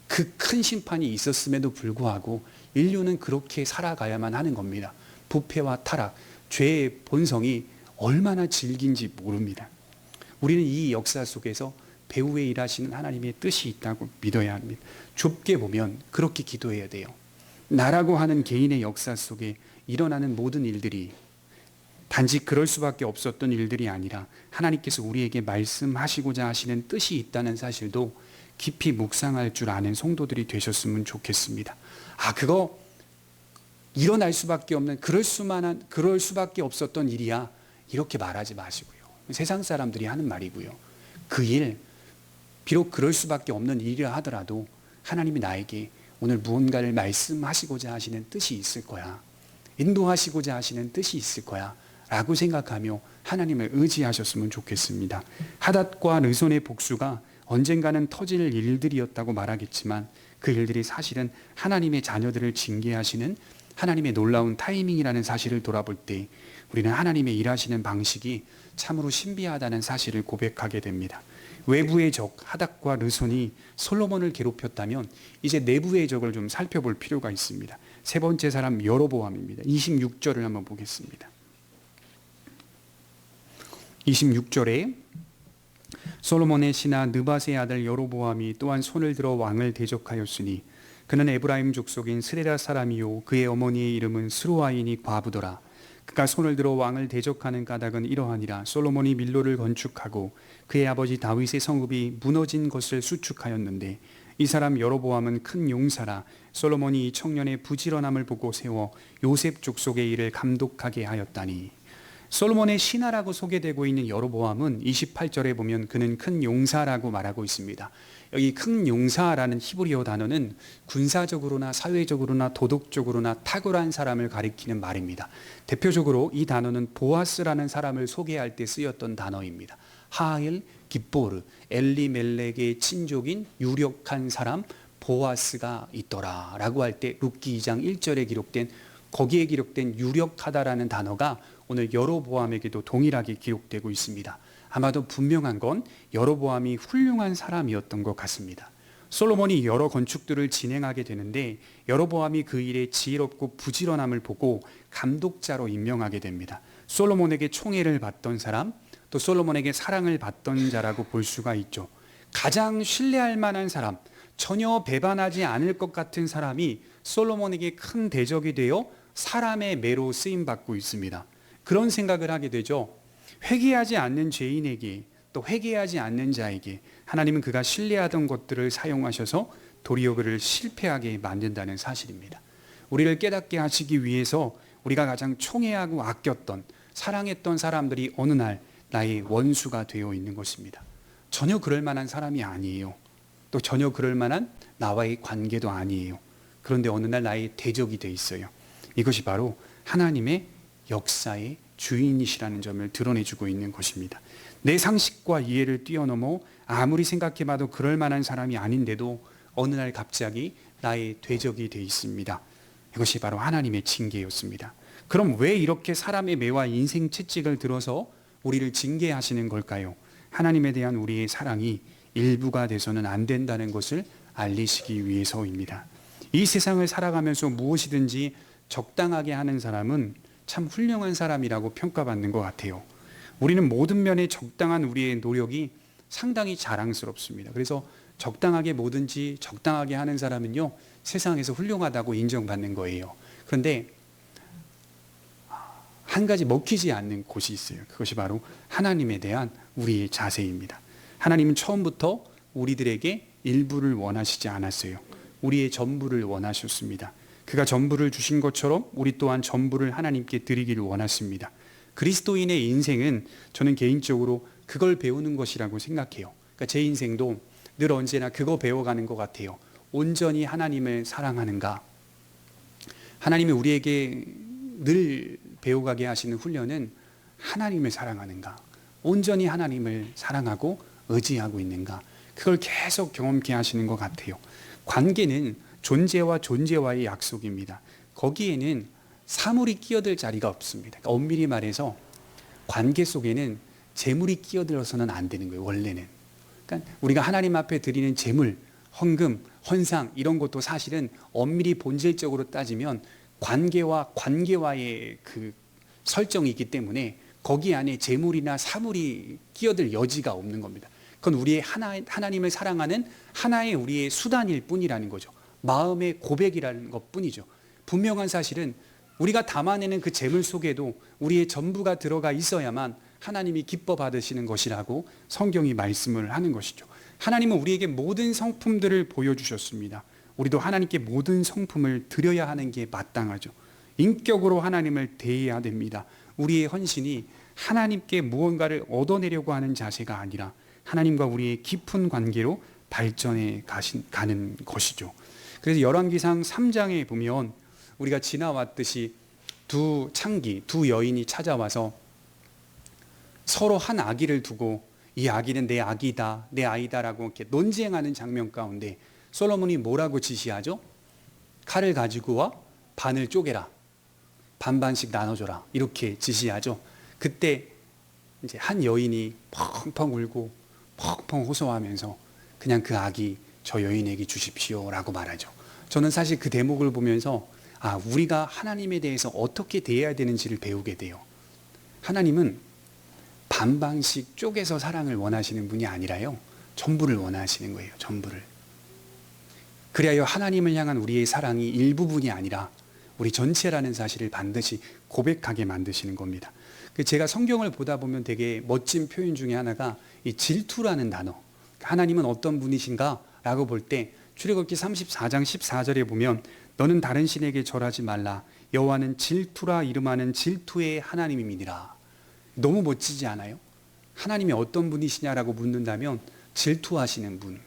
그 큰 심판이 있었음에도 불구하고 인류는 그렇게 살아가야만 하는 겁니다. 부패와 타락, 죄의 본성이 얼마나 질긴지 모릅니다. 우리는 이 역사 속에서 배후에 일하시는 하나님의 뜻이 있다고 믿어야 합니다. 좁게 보면 그렇게 기도해야 돼요. 나라고 하는 개인의 역사 속에 일어나는 모든 일들이 단지 그럴 수밖에 없었던 일들이 아니라 하나님께서 우리에게 말씀하시고자 하시는 뜻이 있다는 사실도 깊이 묵상할 줄 아는 성도들이 되셨으면 좋겠습니다. 그거 일어날 수밖에 없는 그럴 수밖에 없었던 일이야, 이렇게 말하지 마시고요. 세상 사람들이 하는 말이고요. 그 일, 비록 그럴 수밖에 없는 일이라 하더라도 하나님이 나에게 오늘 무언가를 말씀하시고자 하시는 뜻이 있을 거야, 인도하시고자 하시는 뜻이 있을 거야 라고 생각하며 하나님을 의지하셨으면 좋겠습니다. 하닷과 르손의 복수가 언젠가는 터질 일들이었다고 말하겠지만 그 일들이 사실은 하나님의 자녀들을 징계하시는 하나님의 놀라운 타이밍이라는 사실을 돌아볼 때 우리는 하나님의 일하시는 방식이 참으로 신비하다는 사실을 고백하게 됩니다. 외부의 적 하닷과 르손이 솔로몬을 괴롭혔다면 이제 내부의 적을 좀 살펴볼 필요가 있습니다. 세 번째 사람 여로보암입니다. 26절을 한번 보겠습니다. 26절에 솔로몬의 신하 느밧의 아들 여로보암이 또한 손을 들어 왕을 대적하였으니 그는 에브라임 족속인 스레라 사람이요 그의 어머니의 이름은 스루아인이 과부더라. 그가 손을 들어 왕을 대적하는 까닭은 이러하니라. 솔로몬이 밀로를 건축하고 그의 아버지 다윗의 성읍이 무너진 것을 수축하였는데 이 사람 여로보암은 큰 용사라. 솔로몬이 이 청년의 부지런함을 보고 세워 요셉 족속의 일을 감독하게 하였다니. 솔로몬의 신하라고 소개되고 있는 여로보암은 28절에 보면 그는 큰 용사라고 말하고 있습니다. 여기 큰 용사라는 히브리어 단어는 군사적으로나 사회적으로나 도덕적으로나 탁월한 사람을 가리키는 말입니다. 대표적으로 이 단어는 보아스라는 사람을 소개할 때 쓰였던 단어입니다. 하일 기뽀르, 엘리멜렉의 친족인 유력한 사람 보아스가 있더라 라고 할 때 룻기 2장 1절에 기록된, 거기에 기록된 유력하다라는 단어가 오늘 여로보암에게도 동일하게 기록되고 있습니다. 아마도 분명한 건 여로보암이 훌륭한 사람이었던 것 같습니다. 솔로몬이 여러 건축들을 진행하게 되는데 여로보암이 그 일에 지혜롭고 부지런함을 보고 감독자로 임명하게 됩니다. 솔로몬에게 총애를 받던 사람, 또 솔로몬에게 사랑을 받던 자라고 볼 수가 있죠. 가장 신뢰할 만한 사람, 전혀 배반하지 않을 것 같은 사람이 솔로몬에게 큰 대적이 되어 사람의 매로 쓰임받고 있습니다. 그런 생각을 하게 되죠. 회개하지 않는 죄인에게, 또 회개하지 않는 자에게 하나님은 그가 신뢰하던 것들을 사용하셔서 도리어 그를 실패하게 만든다는 사실입니다. 우리를 깨닫게 하시기 위해서 우리가 가장 총애하고 아꼈던, 사랑했던 사람들이 어느 날 나의 원수가 되어 있는 것입니다. 전혀 그럴 만한 사람이 아니에요. 또 전혀 그럴 만한 나와의 관계도 아니에요. 그런데 어느 날 나의 대적이 돼 있어요. 이것이 바로 하나님의 역사의 주인이시라는 점을 드러내주고 있는 것입니다. 내 상식과 이해를 뛰어넘어 아무리 생각해봐도 그럴 만한 사람이 아닌데도 어느 날 갑자기 나의 대적이 돼 있습니다. 이것이 바로 하나님의 징계였습니다. 그럼 왜 이렇게 사람의 매와 인생 채찍을 들어서 우리를 징계하시는 걸까요? 하나님에 대한 우리의 사랑이 일부가 돼서는 안 된다는 것을 알리시기 위해서입니다. 이 세상을 살아가면서 무엇이든지 적당하게 하는 사람은 참 훌륭한 사람이라고 평가받는 것 같아요. 우리는 모든 면에 적당한 우리의 노력이 상당히 자랑스럽습니다. 그래서 적당하게 뭐든지 적당하게 하는 사람은요, 세상에서 훌륭하다고 인정받는 거예요. 그런데 한 가지 먹히지 않는 곳이 있어요. 그것이 바로 하나님에 대한 우리의 자세입니다. 하나님은 처음부터 우리들에게 일부를 원하시지 않았어요. 우리의 전부를 원하셨습니다. 그가 전부를 주신 것처럼 우리 또한 전부를 하나님께 드리기를 원하십니다. 그리스도인의 인생은 저는 개인적으로 그걸 배우는 것이라고 생각해요. 그러니까 제 인생도 늘 언제나 그거 배워가는 것 같아요. 온전히 하나님을 사랑하는가? 하나님이 우리에게 늘 배워가게 하시는 훈련은 하나님을 사랑하는가? 온전히 하나님을 사랑하고 의지하고 있는가? 그걸 계속 경험케 하시는 것 같아요. 관계는 존재와 존재와의 약속입니다. 거기에는 사물이 끼어들 자리가 없습니다. 그러니까 엄밀히 말해서 관계 속에는 재물이 끼어들어서는 안 되는 거예요, 원래는. 그러니까 우리가 하나님 앞에 드리는 재물, 헌금, 헌상 이런 것도 사실은 엄밀히 본질적으로 따지면 관계와의 그 설정이 있기 때문에 거기 안에 재물이나 사물이 끼어들 여지가 없는 겁니다. 그건 우리의 하나님을 사랑하는 하나의 우리의 수단일 뿐이라는 거죠. 마음의 고백이라는 것 뿐이죠. 분명한 사실은 우리가 담아내는 그 재물 속에도 우리의 전부가 들어가 있어야만 하나님이 기뻐 받으시는 것이라고 성경이 말씀을 하는 것이죠. 하나님은 우리에게 모든 성품들을 보여주셨습니다. 우리도 하나님께 모든 성품을 드려야 하는 게 마땅하죠. 인격으로 하나님을 대해야 됩니다. 우리의 헌신이 하나님께 무언가를 얻어내려고 하는 자세가 아니라 하나님과 우리의 깊은 관계로 발전해 가는 것이죠. 그래서 열왕기상 3장에 보면 우리가 지나왔듯이 두 여인이 찾아와서 서로 한 아기를 두고 이 아기는 내 아기다, 내 아이다라고 이렇게 논쟁하는 장면 가운데 솔로몬이 뭐라고 지시하죠? 칼을 가지고 와 반을 쪼개라, 반반씩 나눠줘라, 이렇게 지시하죠. 그때 이제 한 여인이 펑펑 울고 펑펑 호소하면서 그냥 그 아기 저 여인에게 주십시오라고 말하죠. 저는 사실 그 대목을 보면서 우리가 하나님에 대해서 어떻게 대해야 되는지를 배우게 돼요. 하나님은 반반씩 쪼개서 사랑을 원하시는 분이 아니라요, 전부를 원하시는 거예요. 전부를. 그리하여 하나님을 향한 우리의 사랑이 일부분이 아니라 우리 전체라는 사실을 반드시 고백하게 만드시는 겁니다. 제가 성경을 보다 보면 되게 멋진 표현 중에 하나가 이 질투라는 단어. 하나님은 어떤 분이신가 라고 볼 때 출애굽기 34장 14절에 보면 너는 다른 신에게 절하지 말라. 여호와는 질투라 이름하는 질투의 하나님이니라. 너무 멋지지 않아요? 하나님이 어떤 분이시냐라고 묻는다면 질투하시는 분.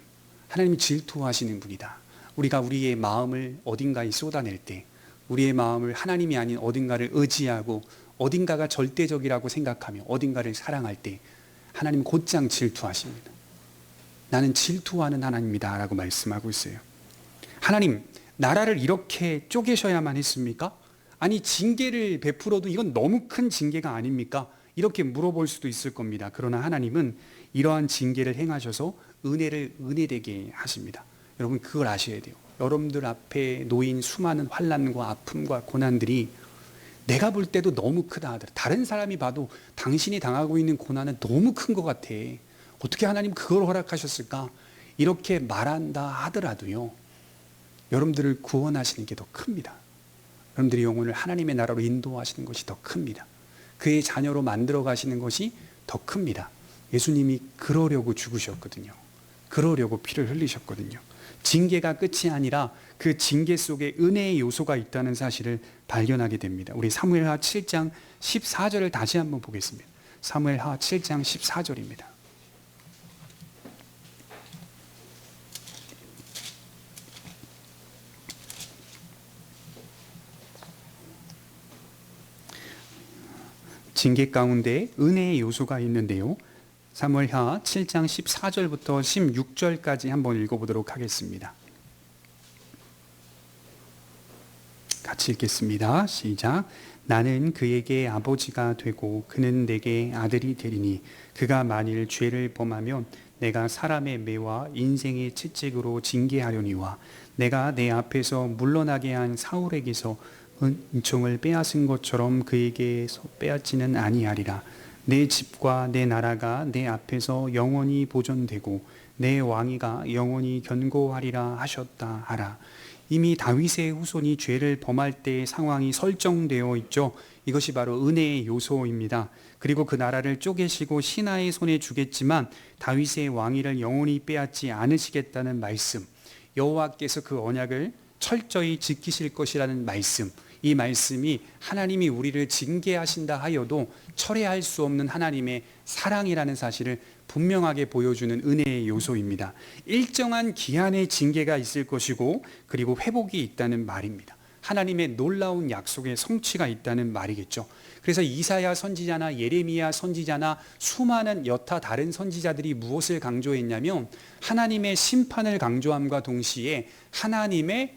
하나님이 질투하시는 분이다. 우리가 우리의 마음을 어딘가에 쏟아낼 때, 우리의 마음을 하나님이 아닌 어딘가를 의지하고 어딘가가 절대적이라고 생각하며 어딘가를 사랑할 때 하나님 곧장 질투하십니다. 나는 질투하는 하나님이다 라고 말씀하고 있어요. 하나님, 나라를 이렇게 쪼개셔야만 했습니까? 아니 징계를 베풀어도 이건 너무 큰 징계가 아닙니까? 이렇게 물어볼 수도 있을 겁니다. 그러나 하나님은 이러한 징계를 행하셔서 은혜를 은혜되게 하십니다. 여러분 그걸 아셔야 돼요. 여러분들 앞에 놓인 수많은 환난과 아픔과 고난들이 내가 볼 때도 너무 크다 하더라. 다른 사람이 봐도 당신이 당하고 있는 고난은 너무 큰 것 같아. 어떻게 하나님 그걸 허락하셨을까? 이렇게 말한다 하더라도요, 여러분들을 구원하시는 게 더 큽니다. 여러분들의 영혼을 하나님의 나라로 인도하시는 것이 더 큽니다. 그의 자녀로 만들어 가시는 것이 더 큽니다. 예수님이 그러려고 죽으셨거든요. 그러려고 피를 흘리셨거든요. 징계가 끝이 아니라 그 징계 속에 은혜의 요소가 있다는 사실을 발견하게 됩니다. 우리 사무엘하 7장 14절을 다시 한번 보겠습니다. 사무엘하 7장 14절입니다. 징계 가운데 은혜의 요소가 있는데요. 사무엘하 7장 14절부터 16절까지 한번 읽어보도록 하겠습니다. 같이 읽겠습니다. 시작. 나는 그에게 아버지가 되고 그는 내게 아들이 되리니 그가 만일 죄를 범하면 내가 사람의 매와 인생의 채찍으로 징계하려니와 내가 내 앞에서 물러나게 한 사울에게서 은총을 빼앗은 것처럼 그에게서 빼앗지는 아니하리라. 내 집과 내 나라가 내 앞에서 영원히 보존되고 내 왕위가 영원히 견고하리라 하셨다 하라. 이미 다윗의 후손이 죄를 범할 때의 상황이 설정되어 있죠. 이것이 바로 은혜의 요소입니다. 그리고 그 나라를 쪼개시고 신하의 손에 주겠지만 다윗의 왕위를 영원히 빼앗지 않으시겠다는 말씀, 여호와께서 그 언약을 철저히 지키실 것이라는 말씀, 이 말씀이 하나님이 우리를 징계하신다 하여도 철회할 수 없는 하나님의 사랑이라는 사실을 분명하게 보여주는 은혜의 요소입니다. 일정한 기한의 징계가 있을 것이고 그리고 회복이 있다는 말입니다. 하나님의 놀라운 약속의 성취가 있다는 말이겠죠. 그래서 이사야 선지자나 예레미야 선지자나 수많은 여타 다른 선지자들이 무엇을 강조했냐면 하나님의 심판을 강조함과 동시에 하나님의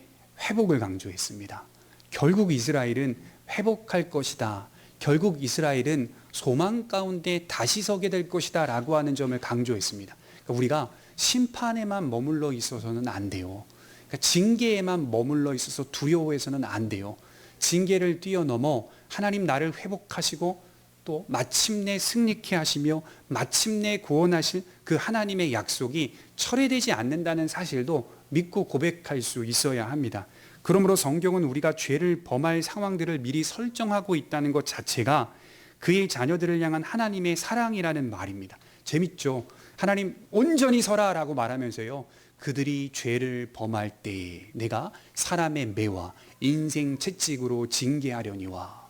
회복을 강조했습니다. 결국 이스라엘은 회복할 것이다. 결국 이스라엘은 소망 가운데 다시 서게 될 것이다 라고 하는 점을 강조했습니다. 그러니까 우리가 심판에만 머물러 있어서는 안 돼요. 그러니까 징계에만 머물러 있어서 두려워해서는 안 돼요. 징계를 뛰어넘어 하나님 나를 회복하시고 또 마침내 승리케 하시며 마침내 구원하실 그 하나님의 약속이 철회되지 않는다는 사실도 믿고 고백할 수 있어야 합니다. 그러므로 성경은 우리가 죄를 범할 상황들을 미리 설정하고 있다는 것 자체가 그의 자녀들을 향한 하나님의 사랑이라는 말입니다. 재밌죠? 하나님 온전히 서라라고 말하면서요, 그들이 죄를 범할 때 내가 사람의 매와 인생 채찍으로 징계하려니와,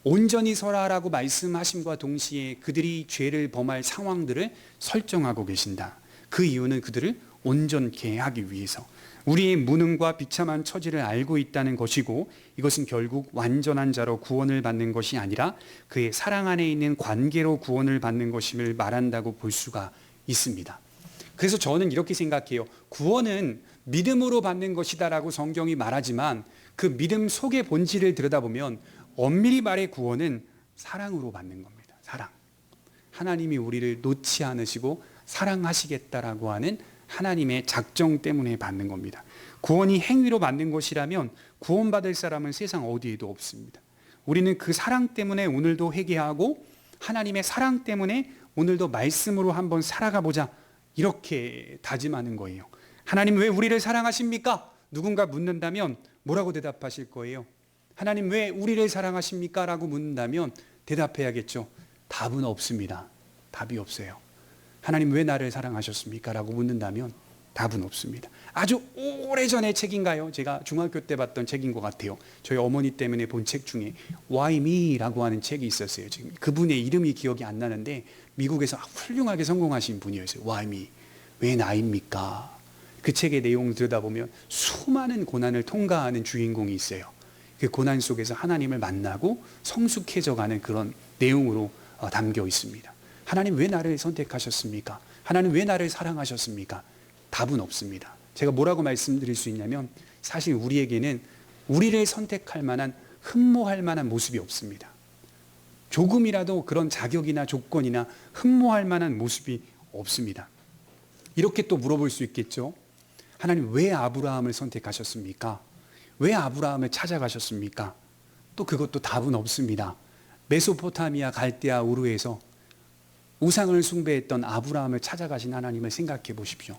온전히 서라라고 말씀하심과 동시에 그들이 죄를 범할 상황들을 설정하고 계신다. 그 이유는 그들을 온전케 하기 위해서, 우리의 무능과 비참한 처지를 알고 있다는 것이고, 이것은 결국 완전한 자로 구원을 받는 것이 아니라 그의 사랑 안에 있는 관계로 구원을 받는 것임을 말한다고 볼 수가 있습니다. 그래서 저는 이렇게 생각해요. 구원은 믿음으로 받는 것이다라고 성경이 말하지만 그 믿음 속의 본질을 들여다보면 엄밀히 말해 구원은 사랑으로 받는 겁니다. 사랑. 하나님이 우리를 놓지 않으시고 사랑하시겠다라고 하는 하나님의 작정 때문에 받는 겁니다. 구원이 행위로 받는 것이라면 구원받을 사람은 세상 어디에도 없습니다. 우리는 그 사랑 때문에 오늘도 회개하고 하나님의 사랑 때문에 오늘도 말씀으로 한번 살아가 보자, 이렇게 다짐하는 거예요. 하나님 왜 우리를 사랑하십니까? 누군가 묻는다면 뭐라고 대답하실 거예요? 하나님 왜 우리를 사랑하십니까? 라고 묻는다면 대답해야겠죠. 답은 없습니다. 답이 없어요. 하나님 왜 나를 사랑하셨습니까? 라고 묻는다면 답은 없습니다. 아주 오래전의 책인가요? 제가 중학교 때 봤던 책인 것 같아요. 저희 어머니 때문에 본 책 중에 Why Me? 라고 하는 책이 있었어요. 지금 그분의 이름이 기억이 안 나는데 미국에서 훌륭하게 성공하신 분이었어요. Why Me? 왜 나입니까? 그 책의 내용을 들여다보면 수많은 고난을 통과하는 주인공이 있어요. 그 고난 속에서 하나님을 만나고 성숙해져가는 그런 내용으로 담겨 있습니다. 하나님 왜 나를 선택하셨습니까? 하나님 왜 나를 사랑하셨습니까? 답은 없습니다. 제가 뭐라고 말씀드릴 수 있냐면, 사실 우리에게는 우리를 선택할 만한, 흠모할 만한 모습이 없습니다. 조금이라도 그런 자격이나 조건이나 흠모할 만한 모습이 없습니다. 이렇게 또 물어볼 수 있겠죠. 하나님 왜 아브라함을 선택하셨습니까? 왜 아브라함을 찾아가셨습니까? 또 그것도 답은 없습니다. 메소포타미아 갈대아 우르에서 우상을 숭배했던 아브라함을 찾아가신 하나님을 생각해 보십시오.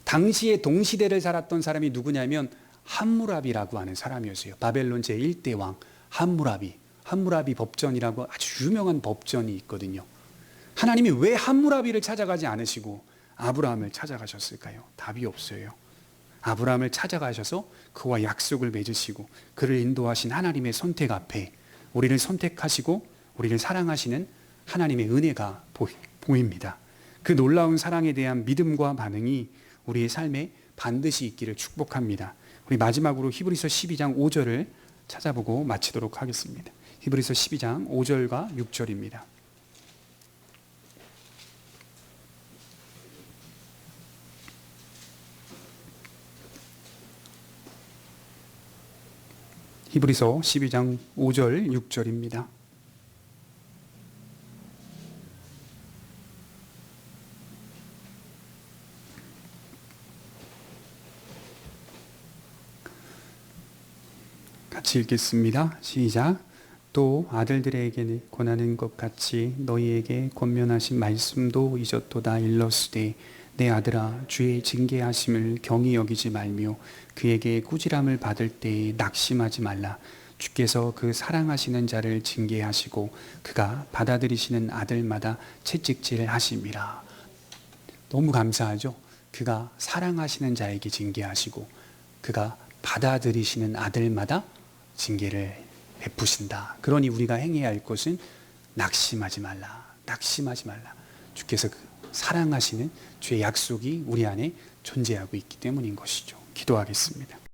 당시에 동시대를 살았던 사람이 누구냐면 함무라비라고 하는 사람이었어요. 바벨론 제1대 왕 함무라비 법전이라고 아주 유명한 법전이 있거든요. 하나님이 왜 함무라비를 찾아가지 않으시고 아브라함을 찾아가셨을까요? 답이 없어요. 아브라함을 찾아가셔서 그와 약속을 맺으시고 그를 인도하신 하나님의 선택 앞에 우리를 선택하시고 우리를 사랑하시는 하나님의 은혜가 보입니다. 그 놀라운 사랑에 대한 믿음과 반응이 우리의 삶에 반드시 있기를 축복합니다. 우리 마지막으로 히브리서 12장 5절을 찾아보고 마치도록 하겠습니다. 히브리서 12장 5절과 6절입니다. 히브리서 12장 5절 6절입니다. 같이 읽겠습니다. 시작. 또 아들들에게 권하는 것 같이 너희에게 권면하신 말씀도 이젓도다 일러스되 내 아들아 주의 징계하심을 경히 여기지 말며 그에게 꾸지람을 받을 때에 낙심하지 말라. 주께서 그 사랑하시는 자를 징계하시고 그가 받아들이시는 아들마다 채찍질 하심이라. 너무 감사하죠. 그가 사랑하시는 자에게 징계하시고 그가 받아들이시는 아들마다 징계를 베푸신다. 그러니 우리가 행해야 할 것은 낙심하지 말라. 낙심하지 말라. 주께서 그 사랑하시는 주의 약속이 우리 안에 존재하고 있기 때문인 것이죠. 기도하겠습니다.